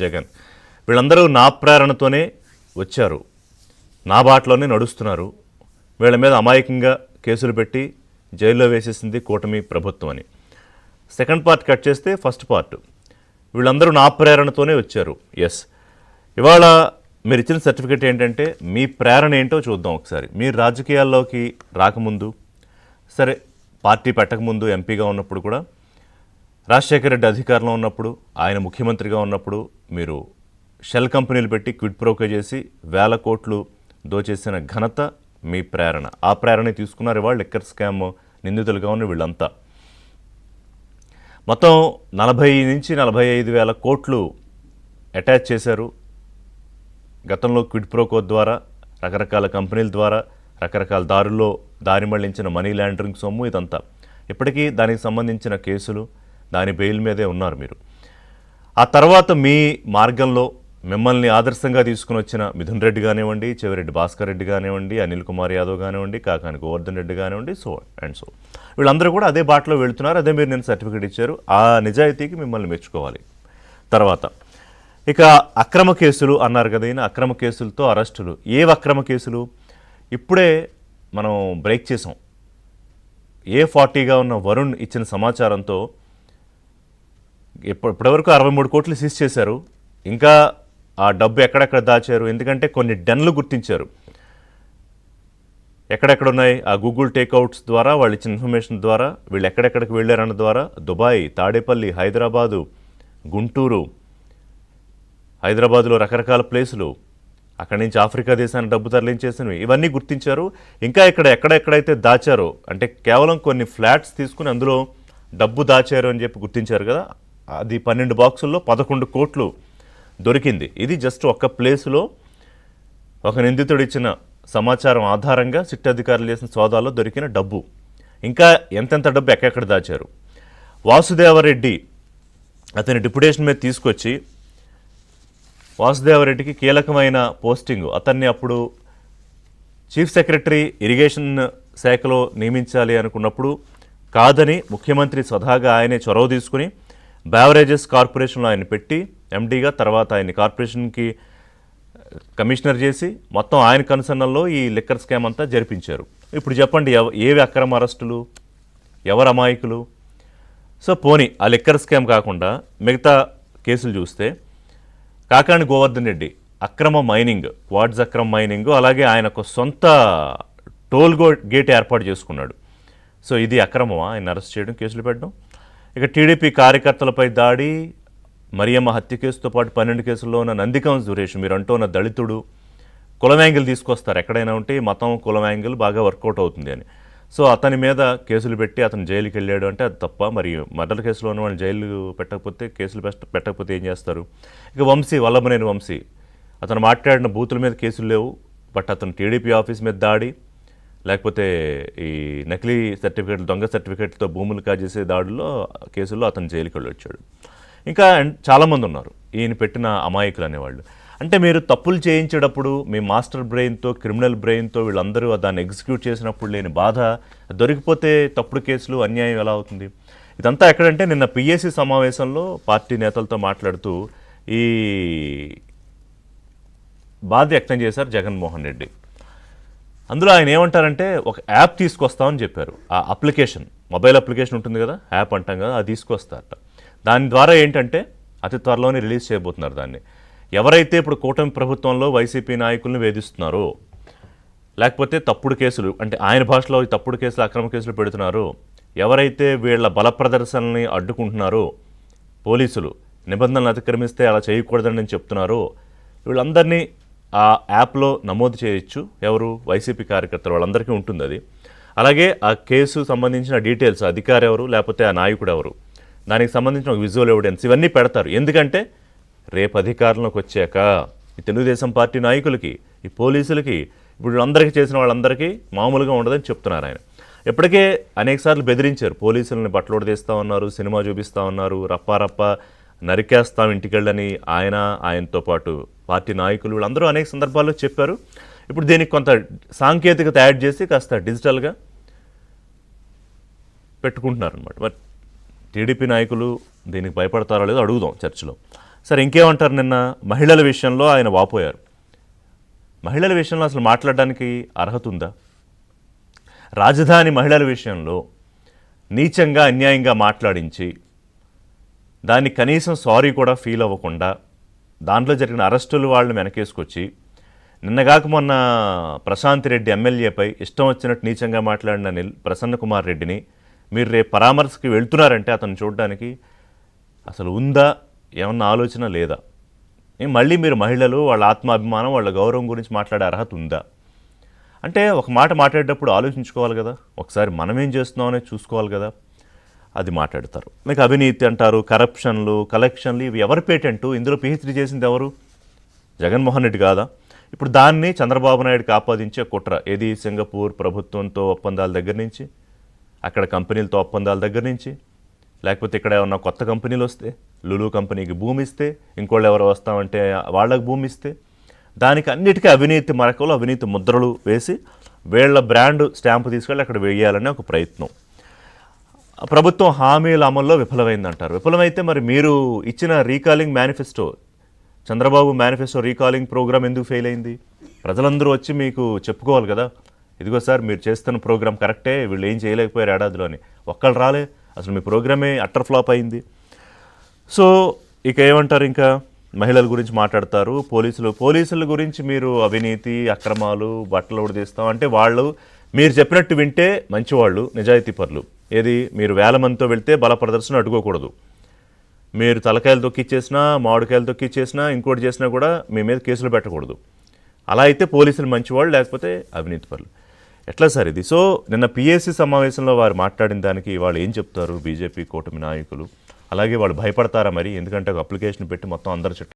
జగన్. వీళ్ళందరూ నా ప్రేరణతోనే వచ్చారు, నా బాటలోనే నడుస్తున్నారు, వీళ్ళ మీద అమాయకంగా కేసులు పెట్టి జైల్లో వేసేసింది కూటమి ప్రభుత్వం అని. సెకండ్ పార్ట్ కట్ చేస్తే ఫస్ట్ పార్ట్, వీళ్ళందరూ నా ప్రేరణతోనే వచ్చారు. ఎస్, ఇవాళ మీరు ఇచ్చిన సర్టిఫికేట్ ఏంటంటే మీ ప్రేరణ ఏంటో చూద్దాం ఒకసారి. మీరు రాజకీయాల్లోకి రాకముందు, సరే పార్టీ పెట్టకముందు ఎంపీగా ఉన్నప్పుడు కూడా, రాజశేఖర రెడ్డి అధికారంలో ఉన్నప్పుడు, ఆయన ముఖ్యమంత్రిగా ఉన్నప్పుడు మీరు షెల్ కంపెనీలు పెట్టి క్విడ్ ప్రోకో చేసి వేల కోట్లు దోచేసిన ఘనత మీ ప్రేరణ. ఆ ప్రేరణ తీసుకున్నారు ఇవాళ లిక్కర్ స్కామ్ నిందితులుగా ఉన్న వీళ్ళంతా. మొత్తం 40 నుంచి 45 వేల కోట్లు అటాచ్ చేశారు గతంలో క్విడ్ ప్రోకో ద్వారా, రకరకాల కంపెనీల ద్వారా, రకరకాల దారి మళ్లించిన మనీ లాండరింగ్ సొమ్ము ఇదంతా. ఇప్పటికీ దానికి సంబంధించిన కేసులు, దాని బెయిల్ మీదే ఉన్నారు మీరు. ఆ తర్వాత మీ మార్గంలో మిమ్మల్ని ఆదర్శంగా తీసుకుని వచ్చిన మిథున్ రెడ్డి కానివ్వండి, చెవిరెడ్డి భాస్కర్ రెడ్డి కానివ్వండి, అనిల్ కుమార్ యాదవ్ కానివ్వండి, కాకాని గోవర్ధన్ రెడ్డి కానివ్వండి, సో అండ్ సో, వీళ్ళందరూ కూడా అదే బాటలో వెళుతున్నారు. అదే మీరు నేను సర్టిఫికేట్ ఇచ్చారు. ఆ నిజాయితీకి మిమ్మల్ని మెచ్చుకోవాలి. తర్వాత ఇక అక్రమ కేసులు అన్నారు కదా, ఈయన అక్రమ కేసులతో అరెస్టులు. ఏవి అక్రమ కేసులు? ఇప్పుడే మనం బ్రేక్ చేసాం. A40గా ఉన్న వరుణ్ ఇచ్చిన సమాచారంతో ఇప్పటివరకు 63 కోట్లు సీజ్ చేశారు. ఇంకా ఆ డబ్బు ఎక్కడెక్కడ దాచారు, ఎందుకంటే కొన్ని డెన్లు గుర్తించారు ఎక్కడెక్కడ ఉన్నాయి. ఆ గూగుల్ టేక్అవుట్స్ ద్వారా వాళ్ళు ఇచ్చిన ఇన్ఫర్మేషన్ ద్వారా వీళ్ళు ఎక్కడెక్కడికి వెళ్ళారన్న ద్వారా దుబాయ్, తాడేపల్లి, హైదరాబాదు, గుంటూరు, హైదరాబాదులో రకరకాల ప్లేసులు, అక్కడి నుంచి ఆఫ్రికా దేశానికి డబ్బు తరలించేసినవి, ఇవన్నీ గుర్తించారు. ఇంకా ఇక్కడ ఎక్కడెక్కడైతే దాచారో, అంటే కేవలం కొన్ని ఫ్లాట్స్ తీసుకుని అందులో డబ్బు దాచారు అని చెప్పి గుర్తించారు కదా, అది 12 బాక్సుల్లో 11 కోట్లు దొరికింది. ఇది జస్ట్ ఒక్క ప్లేసులో ఒక నిందితుడు ఇచ్చిన సమాచారం ఆధారంగా సిట్ అధికారులు చేసిన సోదాల్లో దొరికిన డబ్బు. ఇంకా ఎంతెంత డబ్బు ఎక్కడెక్కడ దాచారు. వాసుదేవరెడ్డి అతని డిప్యుటేషన్ మీద తీసుకొచ్చి, వాసుదేవరెడ్డికి కీలకమైన పోస్టింగు, అతన్ని అప్పుడు చీఫ్ సెక్రటరీ ఇరిగేషన్ శాఖలో నియమించాలి అనుకున్నప్పుడు కాదని ముఖ్యమంత్రి స్వతహాగా ఆయనే చొరవ తీసుకుని బెవరేజెస్ కార్పొరేషన్లో ఆయన పెట్టి ఎండీగా, తర్వాత ఆయన్ని కార్పొరేషన్కి కమిషనర్ చేసి మొత్తం ఆయన కన్సర్న్లో ఈ లిక్కర్ స్కామ్ అంతా జరిపించారు. ఇప్పుడు చెప్పండి, ఏవి అక్రమ అరెస్టులు, ఎవరు అమాయకులు? సో పోనీ ఆ లిక్కర్ స్కామ్ కాకుండా మిగతా కేసులు చూస్తే, కాకాని గోవర్ధన్ రెడ్డి అక్రమ మైనింగ్, క్వాడ్స్ అక్రమ మైనింగ్, అలాగే ఆయనకు సొంత టోల్ గేట్ ఏర్పాటు చేసుకున్నాడు. సో ఇది అక్రమమా ఆయన అరెస్ట్ చేయడం, కేసులు పెట్టడం? ఇక టీడీపీ కార్యకర్తలపై దాడి, మరియమ్మ హత్య కేసుతో పాటు 12 కేసుల్లో ఉన్న నందికం సురేష్, మీరు అంటున్న దళితుడు, కులం యాంగిల్ తీసుకొస్తారు ఎక్కడైనా ఉంటే, మతం కులం యాంగిల్ బాగా వర్కౌట్ అవుతుంది అని. సో అతని మీద కేసులు పెట్టి అతను జైలుకి వెళ్ళాడు అంటే అది తప్ప? మరి మర్డర్ కేసులో ఉన్న వాళ్ళు జైలు పెట్టకపోతే, కేసులు పెట్టకపోతే ఏం చేస్తారు? ఇక వంశీ, వల్లభనేని వంశీ, అతను మాట్లాడిన బూతుల మీద కేసులు లేవు, బట్ అతను టీడీపీ ఆఫీస్ మీద దాడి, లేకపోతే ఈ నకిలీ సర్టిఫికేట్లు, దొంగ సర్టిఫికేట్లతో భూములు కాజేసే దాడుల్లో కేసుల్లో అతను జైలుకి వెళ్ళొచ్చాడు. ఇంకా చాలామంది ఉన్నారు ఈయన పెట్టిన అమాయకులు అనేవాళ్ళు. అంటే మీరు తప్పులు చేయించేటప్పుడు మీ మాస్టర్ బ్రెయిన్తో, క్రిమినల్ బ్రెయిన్తో వీళ్ళందరూ దాన్ని ఎగ్జిక్యూట్ చేసినప్పుడు లేని బాధ, దొరికిపోతే తప్పుడు కేసులు, అన్యాయం ఎలా అవుతుంది? ఇదంతా ఎక్కడంటే నిన్న పిఎస్సి సమావేశంలో పార్టీ నేతలతో మాట్లాడుతూ ఈ బాధ వ్యక్తం చేశారు జగన్మోహన్ రెడ్డి. అందులో ఆయన ఏమంటారంటే ఒక యాప్ తీసుకొస్తామని చెప్పారు. ఆ అప్లికేషన్, మొబైల్ అప్లికేషన్ ఉంటుంది కదా, యాప్ అంటాం కదా, అది తీసుకొస్తారట. దాని ద్వారా ఏంటంటే అతి త్వరలోనే రిలీజ్ చేయబోతున్నారు దాన్ని. ఎవరైతే ఇప్పుడు కూటమి ప్రభుత్వంలో వైసీపీ నాయకులను వేధిస్తున్నారో, లేకపోతే తప్పుడు కేసులు, అంటే ఆయన భాషలో తప్పుడు కేసులు, అక్రమ కేసులు పెడుతున్నారో, ఎవరైతే వీళ్ళ బల ప్రదర్శనని అడ్డుకుంటున్నారో, పోలీసులు నిబంధనలు అతిక్రమిస్తే అలా చేయకూడదని చెప్తున్నారో, వీళ్ళందరినీ ఆ యాప్లో నమోదు చేయొచ్చు. ఎవరు? వైసీపీ కార్యకర్తలు, వాళ్ళందరికీ ఉంటుంది అది. అలాగే ఆ కేసు సంబంధించిన డీటెయిల్స్, అధికారి ఎవరు, లేకపోతే ఆ నాయకుడు ఎవరు, దానికి సంబంధించిన ఒక విజువల్ ఎవిడెన్స్, ఇవన్నీ పెడతారు. ఎందుకంటే రేపు అధికారంలోకి వచ్చాక ఈ తెలుగుదేశం పార్టీ నాయకులకి, ఈ పోలీసులకి, ఇప్పుడు అందరికీ చేసిన వాళ్ళందరికీ మామూలుగా ఉండదని చెప్తున్నారు ఆయన. ఇప్పటికే అనేకసార్లు బెదిరించారు, పోలీసులని బట్టలోడు తీస్తూ ఉన్నారు, సినిమా చూపిస్తూ ఉన్నారు, రప్ప నరికేస్తాం ఇంటికెళ్ళని ఆయనతో పాటు పార్టీ నాయకులు వీళ్ళందరూ అనేక సందర్భాల్లో చెప్పారు. ఇప్పుడు దీనికి కొంత సాంకేతికత యాడ్ చేసి కాస్త డిజిటల్గా పెట్టుకుంటున్నారు అనమాట. మరి టీడీపీ నాయకులు దీనికి భయపడతారో లేదో అడుగుదాం చర్చలో. సరే ఇంకేమంటారు, నిన్న మహిళల విషయంలో ఆయన వాపోయారు. మహిళల విషయంలో అసలు మాట్లాడడానికి అర్హత ఉందా? రాజధాని మహిళల విషయంలో నీచంగా అన్యాయంగా మాట్లాడించి దాన్ని కనీసం సారీ కూడా ఫీల్ అవ్వకుండా దాంట్లో జరిగిన అరెస్టులు వాళ్ళని వెనకేసుకొచ్చి నిన్నగాక మొన్న ప్రశాంత్ రెడ్డి ఎమ్మెల్యేపై ఇష్టం వచ్చినట్టు నీచంగా మాట్లాడిన ప్రసన్న కుమార్ రెడ్డిని మీరు రేపు పరామర్శకి వెళ్తున్నారంటే అతను చూడడానికి అసలు ఉందా ఏమన్నా ఆలోచన లేదా? మళ్ళీ మీరు మహిళలు వాళ్ళ ఆత్మాభిమానం వాళ్ళ గౌరవం గురించి మాట్లాడే అర్హత ఉందా? అంటే ఒక మాట మాట్లాడేటప్పుడు ఆలోచించుకోవాలి కదా, ఒకసారి మనం ఏం చేస్తున్నాం అనేది చూసుకోవాలి కదా, అది మాట్లాడతారు. మీకు అవినీతి అంటారు, కరప్షన్లు, కలెక్షన్లు, ఇవి ఎవరి పేటెంటు? ఇందులో పిహెచ్డీ చేసింది ఎవరు? జగన్మోహన్ రెడ్డి కాదా? ఇప్పుడు దాన్ని చంద్రబాబు నాయుడుకి ఆపాదించే కుట్ర ఏది? సింగపూర్ ప్రభుత్వంతో ఒప్పందాల దగ్గర నుంచి, అక్కడ కంపెనీలతో ఒప్పందాల దగ్గర నుంచి, లేకపోతే ఇక్కడ ఏమన్నా కొత్త కంపెనీలు వస్తే లులు కంపెనీకి భూమి ఇస్తే, ఇంకోళ్ళు ఎవరు వస్తామంటే వాళ్ళకి భూమి ఇస్తే, దానికి అన్నిటికీ అవినీతి మరకలు, అవినీతి ముద్రలు వేసి వీళ్ళ బ్రాండ్ స్టాంపు తీసుకెళ్ళి అక్కడ వేయాలనే ఒక ప్రయత్నం. ప్రభుత్వం హామీల అమల్లో విఫలమైందంటారు. విఫలమైతే మరి మీరు ఇచ్చిన recalling manifesto, Chandrababu manifesto recalling programme ఎందుకు ఫెయిల్ అయింది? ప్రజలందరూ వచ్చి మీకు చెప్పుకోవాలి కదా, ఇదిగో సార్ మీరు చేస్తున్న ప్రోగ్రామ్ కరెక్టే, వీళ్ళు ఏం చేయలేకపోయారు ఏడాదిలోని. ఒక్కళ్ళు రాలే, అసలు మీ ప్రోగ్రామే అట్టర్ ఫ్లాప్ అయింది. సో ఇక ఏమంటారు? ఇంకా మహిళల గురించి మాట్లాడతారు, పోలీసుల గురించి మీరు అవినీతి అక్రమాలు బట్టలు ఉడిదిస్తాం అంటే వాళ్ళు మీరు చెప్పినట్టు వింటే మంచివాళ్ళు, నిజాయితీ పరులు. ఏది మీరు వేల మందితో వెళ్తే బల ప్రదర్శన అడ్డుకోకూడదు. మీరు తలకాయలు తొక్కిచ్చేసినా, మామిడికాయలు తొక్కిచ్చేసినా, ఇంకోటి చేసినా కూడా మీ మీద కేసులు పెట్టకూడదు. అలా అయితే పోలీసులు మంచివాళ్ళు, లేకపోతే అవినీతి పరులు. ఎట్లా సార్ ఇది? సో నిన్న పిఎస్సి సమావేశంలో వారు మాట్లాడిన దానికి వాళ్ళు ఏం చెప్తారు బీజేపీ కూటమి నాయకులు? అలాగే వాళ్ళు భయపడతారా మరి? ఎందుకంటే ఒక అప్లికేషన్ పెట్టి మొత్తం అందరు